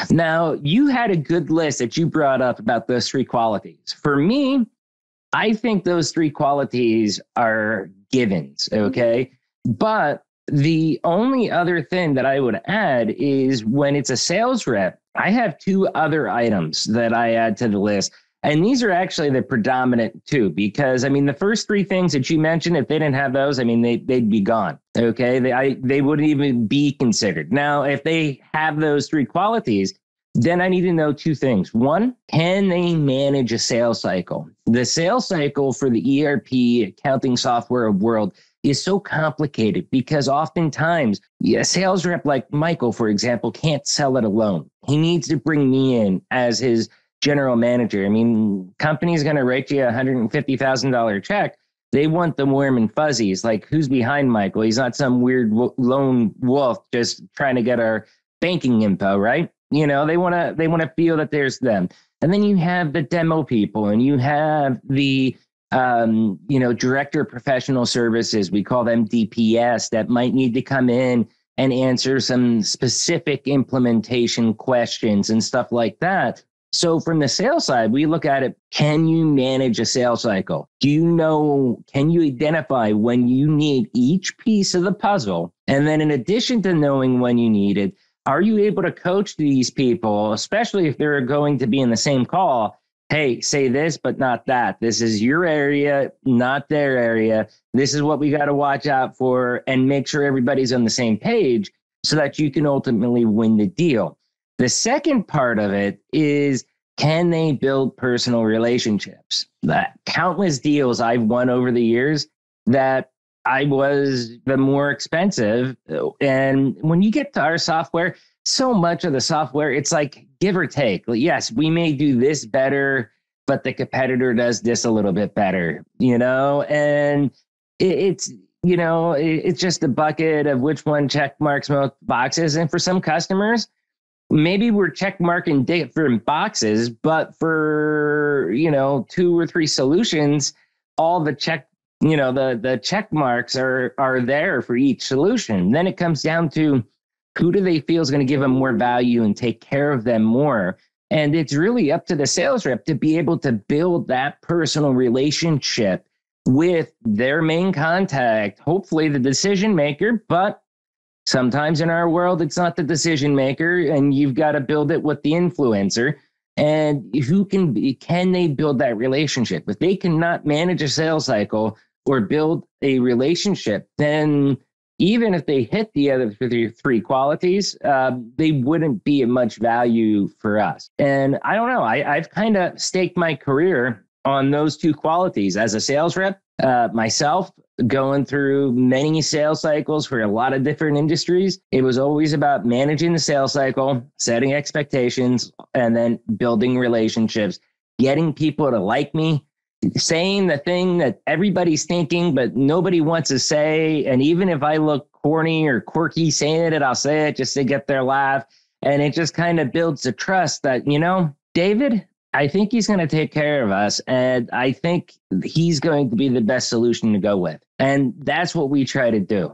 Now, you had a good list that you brought up about those three qualities. For me, I think those three qualities are givens, okay? But the only other thing that I would add is when it's a sales rep, I have two other items that I add to the list. And these are actually the predominant two, because I mean, the first three things that you mentioned, if they didn't have those, I mean, they'd be gone. Okay. They wouldn't even be considered. Now, if they have those three qualities, then I need to know two things. One, can they manage a sales cycle? The sales cycle for the ERP accounting software world is so complicated because oftentimes a sales rep like Michael, for example, can't sell it alone. He needs to bring me in as his general manager. I mean, company's going to write you a $150,000 check. They want the warm and fuzzies, like who's behind Michael. He's not some weird lone wolf just trying to get our banking info, right? You know, they want to feel that there's them. And then you have the demo people, and you have the director of professional services. We call them DPS, that might need to come in and answer some specific implementation questions and stuff like that. So from the sales side, we look at it, can you manage a sales cycle? Can you identify when you need each piece of the puzzle? And then in addition to knowing when you need it, are you able to coach these people, especially if they're going to be in the same call? Hey, say this, but not that. This is your area, not their area. This is what we got to watch out for, and make sure everybody's on the same page so that you can ultimately win the deal. The second part of it is, can they build personal relationships? The countless deals I've won over the years that I was the more expensive. And when you get to our software, so much of the software, it's like give or take. Yes, we may do this better, but the competitor does this a little bit better, and it's just a bucket of which one check marks most boxes. And for some customers, maybe we're check marking different boxes, but for, 2 or 3 solutions, all the the check marks are there for each solution. Then it comes down to who do they feel is going to give them more value and take care of them more. And it's really up to the sales rep to be able to build that personal relationship with their main contact, hopefully the decision maker, but sometimes in our world, it's not the decision maker, and you've got to build it with the influencer. And can they build that relationship? If they cannot manage a sales cycle or build a relationship, then even if they hit the other three qualities, they wouldn't be of much value for us. And I don't know, I've kind of staked my career on those two qualities as a sales rep, myself, going through many sales cycles for a lot of different industries. It was always about managing the sales cycle, setting expectations, and then building relationships, getting people to like me, saying the thing that everybody's thinking, but nobody wants to say. And even if I look corny or quirky saying it, I'll say it just to get their laugh. And it just kind of builds the trust that, David, I think he's going to take care of us. And I think he's going to be the best solution to go with. And that's what we try to do.